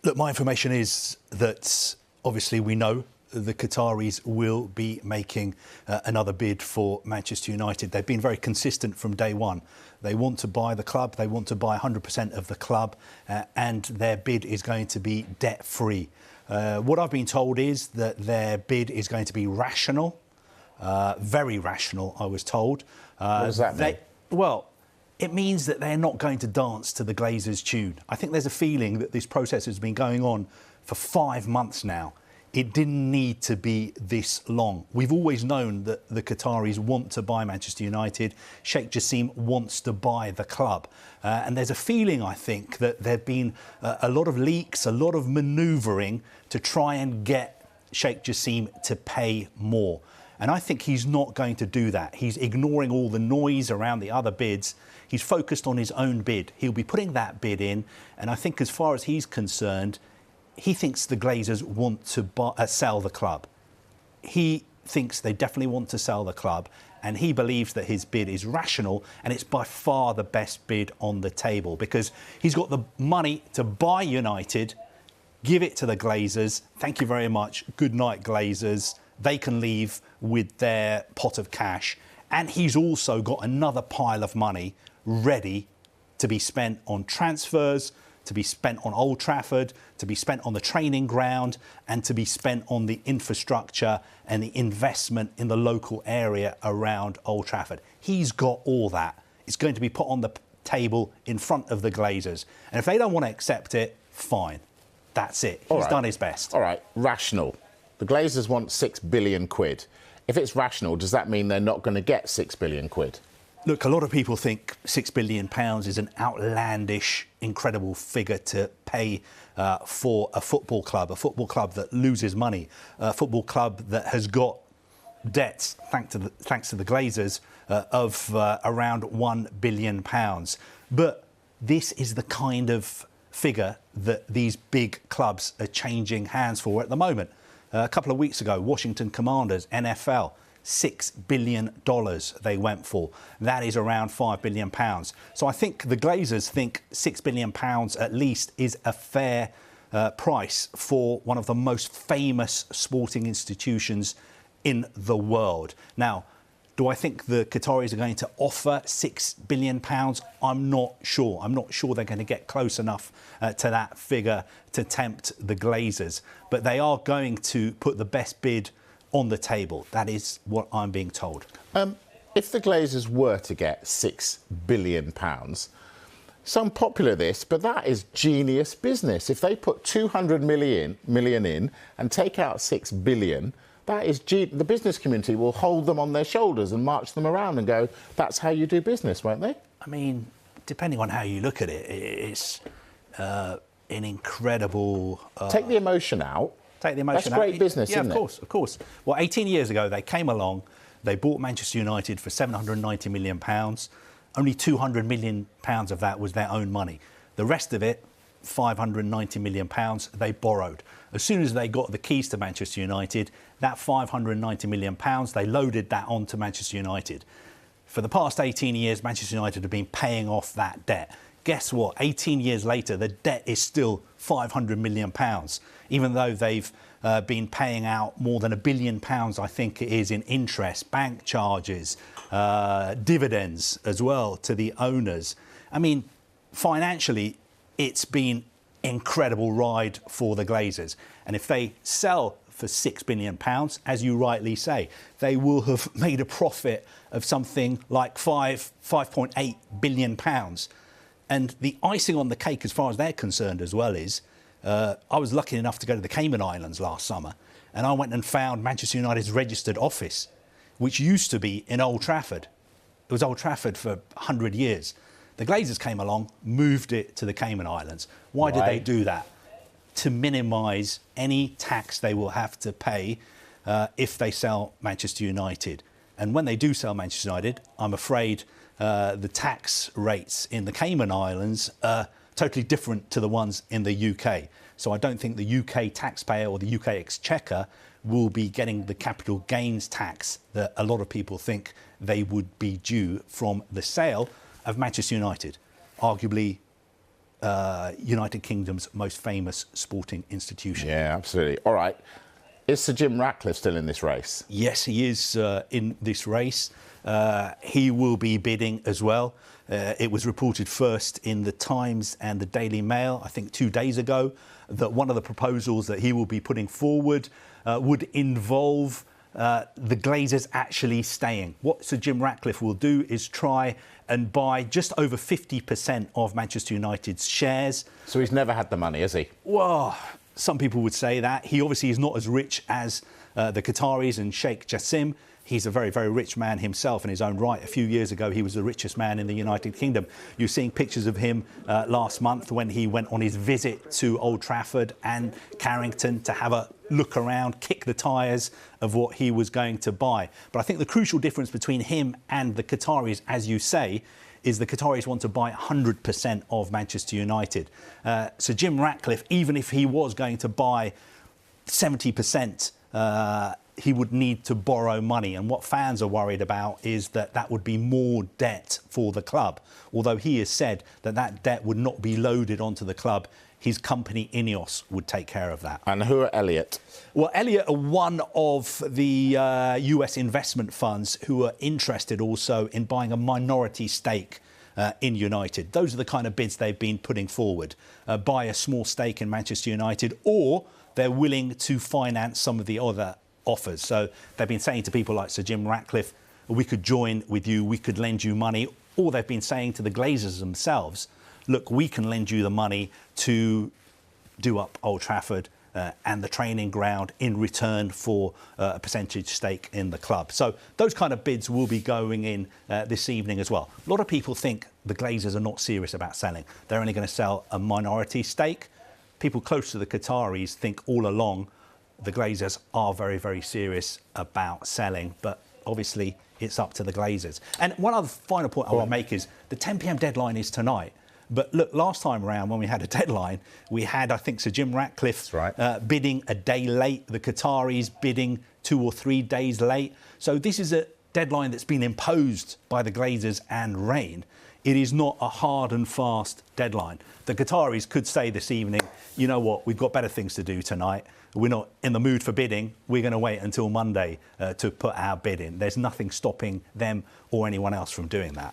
Look, my information is that obviously we know the Qataris will be making another bid for Manchester United. They've been very consistent from day one. They want to buy the club, they want to buy 100% of the club, and their bid is going to be debt-free. What I've been told is that their bid is going to be rational, very rational, I was told. What does that mean? Well, it means that they're not going to dance to the Glazers' tune. I think there's a feeling that this process has been going on for 5 months now. It didn't need to be this long. We've always known that the Qataris want to buy Manchester United. Sheikh Jassim wants to buy the club. And there's a feeling, I think, that there have been a lot of leaks, a lot of manoeuvring to try and get Sheikh Jassim to pay more. And I think he's not going to do that. He's ignoring all the noise around the other bids. He's focused on his own bid. He'll be putting that bid in. And I think as far as he's concerned, he thinks the Glazers want to sell the club. He thinks they definitely want to sell the club, and he believes that his bid is rational, and it's by far the best bid on the table because he's got the money to buy United, give it to the Glazers. Thank you very much. Good night, Glazers. They can leave with their pot of cash. And he's also got another pile of money ready to be spent on transfers, to be spent on Old Trafford, to be spent on the training ground, and to be spent on the infrastructure and the investment in the local area around Old Trafford. He's got all that. It's going to be put on the table in front of the Glazers. And if they don't want to accept it, fine. That's it. He's done his best. All right, rational. The Glazers want 6 billion quid. If it's rational, does that mean they're not going to get 6 billion quid? Look, a lot of people think £6 billion is an outlandish, incredible figure to pay for a football club that loses money, a football club that has got debts, thanks to the Glazers, of around £1 billion. But this is the kind of figure that these big clubs are changing hands for at the moment. A couple of weeks ago, Washington Commanders, NFL, $6 billion they went for. That is around £5 billion. So I think the Glazers think £6 billion at least is a fair price for one of the most famous sporting institutions in the world. Now, do I think the Qataris are going to offer £6 billion? I'm not sure. I'm not sure they're going to get close enough to that figure to tempt the Glazers. But they are going to put the best bid on the table. That is what I'm being told. If the Glazers were to get £6 billion, some popular this, but that is genius business. If they put 200 million in and take out 6 billion, that is the business community will hold them on their shoulders and march them around and go, that's how you do business, won't they? I mean, depending on how you look at it, it's an incredible... Take the emotion out. Take the emotion out. That's great business, isn't it? Yeah, of course. Well, 18 years ago, they came along, they bought Manchester United for £790 million. Only £200 million of that was their own money. The rest of it, £590 million, they borrowed. As soon as they got the keys to Manchester United, that £590 million, they loaded that onto Manchester United. For the past 18 years, Manchester United have been paying off that debt. Guess what? 18 years later, the debt is still £500 million, even though they've been paying out more than £1 billion, I think it is, in interest, bank charges, dividends as well to the owners. I mean, financially, it's been incredible ride for the Glazers. And if they sell for £6 billion, as you rightly say, they will have made a profit of something like £5.8 billion. And the icing on the cake, as far as they're concerned as well, is I was lucky enough to go to the Cayman Islands last summer, and I went and found Manchester United's registered office, which used to be in Old Trafford. It was Old Trafford for 100 years. The Glazers came along, moved it to the Cayman Islands. Why did they do that? To minimise any tax they will have to pay if they sell Manchester United. And when they do sell Manchester United, I'm afraid the tax rates in the Cayman Islands are totally different to the ones in the UK. So I don't think the UK taxpayer or the UK exchequer will be getting the capital gains tax that a lot of people think they would be due from the sale of Manchester United. Arguably United Kingdom's most famous sporting institution. Yeah, absolutely. All right. Is Sir Jim Ratcliffe still in this race? Yes, he is in this race. He will be bidding as well. It was reported first in the Times and the Daily Mail, I think 2 days ago, that one of the proposals that he will be putting forward would involve the Glazers actually staying. What Sir Jim Ratcliffe will do is try and buy just over 50% of Manchester United's shares. So he's never had the money, has he? Well, some people would say that. He obviously is not as rich as the Qataris and Sheikh Jassim. He's a very, very rich man himself in his own right. A few years ago, he was the richest man in the United Kingdom. You're seeing pictures of him last month when he went on his visit to Old Trafford and Carrington to have a look around, kick the tyres of what he was going to buy. But I think the crucial difference between him and the Qataris, as you say, is the Qataris want to buy 100% of Manchester United. So Jim Ratcliffe, even if he was going to buy 70%, he would need to borrow money. And what fans are worried about is that that would be more debt for the club. Although he has said that that debt would not be loaded onto the club. His company, Ineos, would take care of that. And who are Elliott? Well, Elliott are one of the US investment funds who are interested also in buying a minority stake in United. Those are the kind of bids they've been putting forward. Buy a small stake in Manchester United, or they're willing to finance some of the other offers. So they've been saying to people like Sir Jim Ratcliffe, we could join with you, we could lend you money. Or they've been saying to the Glazers themselves, look, we can lend you the money to do up Old Trafford and the training ground in return for a percentage stake in the club. So those kind of bids will be going in this evening as well. A lot of people think the Glazers are not serious about selling. They're only going to sell a minority stake. People close to the Qataris think all along the Glazers are very, very serious about selling, but obviously it's up to the Glazers. And one other final point I want to make is the 10 p.m. deadline is tonight. But look, last time around when we had a deadline, we had, I think, Sir Jim Ratcliffe bidding a day late, the Qataris bidding 2 or 3 days late. So this is a deadline that's been imposed by the Glazers and Raine. It is not a hard and fast deadline. The Qataris could say this evening, you know what, we've got better things to do tonight. We're not in the mood for bidding. We're going to wait until Monday to put our bid in. There's nothing stopping them or anyone else from doing that.